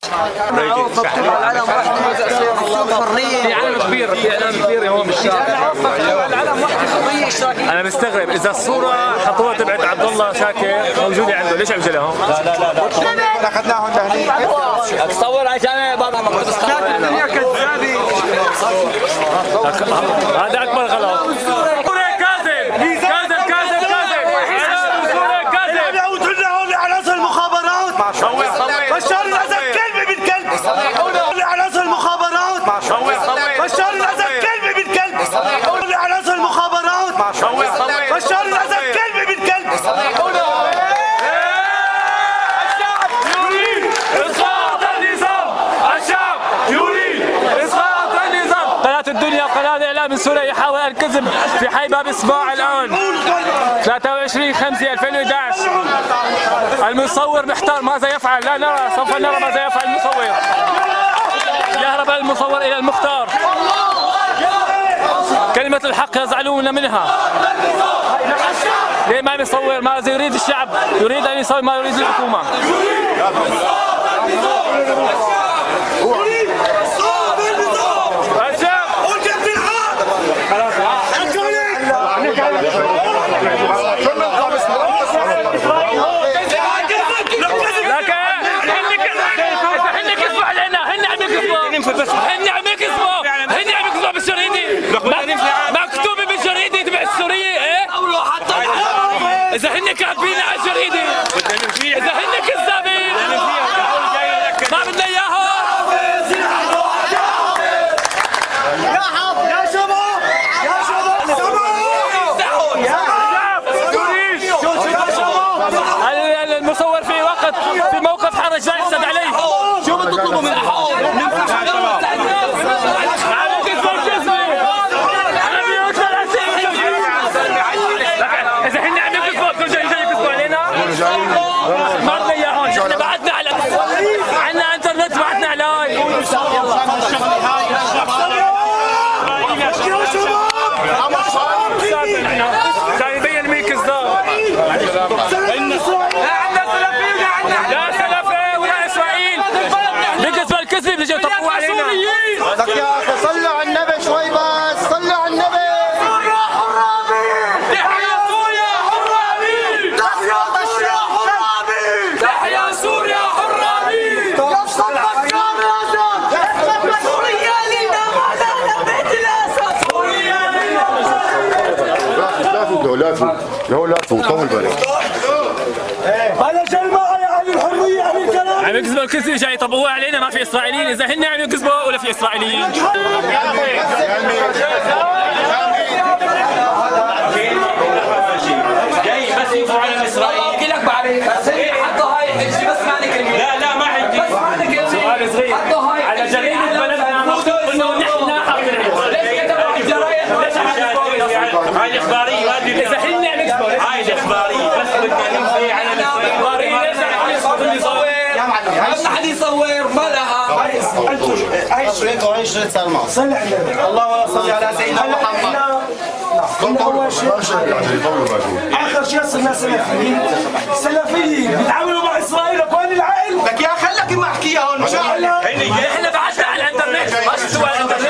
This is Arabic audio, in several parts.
في علم كبير، في اعلام كبير هون بالشارع. انا مستغرب اذا الصوره حطوها تبعت عبد الله شاكر موجوده عنده، ليش عم لهم؟ لا اخذناهم لهنيك تصور عشان بابا الدنيا كذابه. هذا اكبر غلط. بشار الاسد كلب بنت كلب. عناصر المخابرات. بشار الاسد كلب بنت كلب. عناصر المخابرات. بشار الاسد كلب بنت كلب. الشعب يريد اسقاط النظام. الشعب يريد اسقاط النظام. قناة الدنيا وقناة الاعلام السوري يحاول الكذب في حي باب الصباع الان 23/5/2011. المصور محتار ماذا يفعل، لا نرى، سوف نرى ماذا يفعل المصور. يهرب المصور إلى المختار. كلمة الحق يزعلون منها. ليه ما يصور ماذا يريد الشعب؟ يريد أن يصور ما يريد الحكومة. هن عم يكذبوا بالشريدي، مكتوب بالشريدي تبع السورية. ايه؟ إذا هن كاتبين على الشريدي، إذا هن كذابين ما بدنا إياهم. يا شباب المصور في وقت في موقف حرج لا يحسد عليه. شو بتطلبوا من ما بدنا اياهم. احنا بعدنا على عندنا انترنت، بعدنا اعلان. كان يبين مين كذاب. لا سلفي ولا اسرائيل. بكذب الكذب بيجوا يطبقوا علينا. لك يا اخي صلوا على النبي شوي بس، صلوا على النبي. لا طول بالك. هذا جماعة يا أهل الحرية أهل الكلام. عم يكذبوا الكذب جاي يطبقوها علينا. ما في اسرائيليين. اذا هن عم يكذبوا ولا في اسرائيليين. جاي بس ينفوا على اسرائيل. احكي لك بعدين حطوا هاي الحجه بس ما نكلم. لا ما حجه بس ما نكلم. سؤال صغير على جريده بلدنا مكتوب انه نحن حاضرين. ليش كتبوا الجرايد؟ ليش هاي اخباريه. اذا هن عم يكذبوا هاي اخباريه بس بدنا نمشي على الاخباريه. ليش عم يصور؟ ما حد يصور ما لها. هاي شريط سلمى. صلي على النبي. اللهم صل على سيدنا محمد. أول شيء آخر شيء صرنا سلفيين بيتعاملوا مع إسرائيل. وين العقل؟ لك يا خلك ما احكيها هون. احنا بعدنا على الانترنت. ما شفتوا على الانترنت؟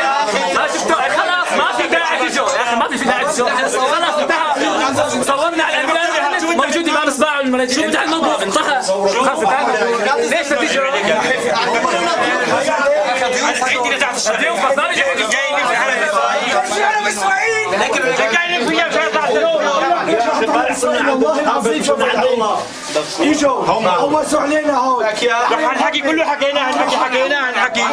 ما شفتوا؟ خلاص ما في داعي تجوا يا اخي. ما في داعي تجوا. خلاص انتهى. صورنا على الانترنت موجود امام صباع المراجع. شو بتاع الموضوع انتهى. خلاص انتهى. ليش تجوا؟ الضيوف ما جايين على اسرائيل. لكن جايين فيها والله العظيم شوف الله اجوا هوسوا علينا هون. الحكي كله حكيناه. الحكي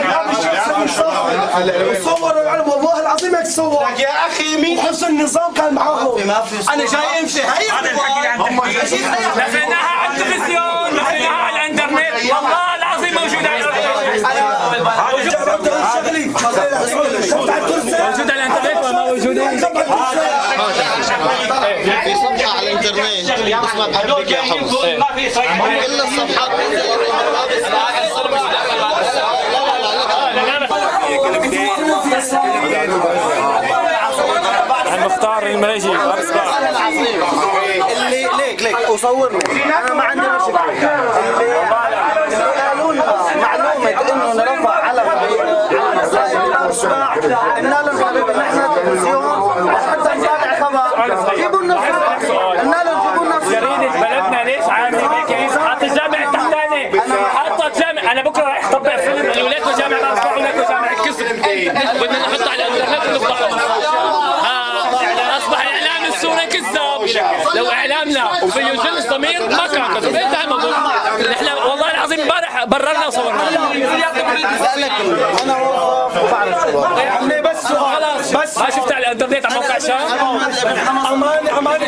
صوروا العلم والله العظيم هيك صور. لك يا اخي مين حسن النظام كان معاهم. انا جاي امشي. هي هذا الحكي عن لفيناها على التلفزيون، لفيناها على الانترنت. والله العظيم موجود على موجود على الانترنت ولا موجودين؟ في صفحه على الانترنت اسمها بحبك يا حمص. كل الصفحات المختار المريجي اللي ليك وصورني. انا ما عندي مشكله. اللي قالوا لنا معلومه بدنا نحطه على الانترنت ونفضحه. اصبح اعلام السوري كذاب. لو اعلامنا وفيه جلس ضمير ما كان كذب. انتهى الموضوع. نحن والله العظيم امبارح بررنا وصورنا. انا يا عمي بس خلاص بس ما شفت على الانترنت على موقع الشام؟ امان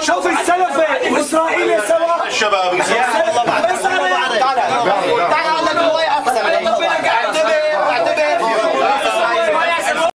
شوف السلفه الاسرائيلي سوا الشباب بس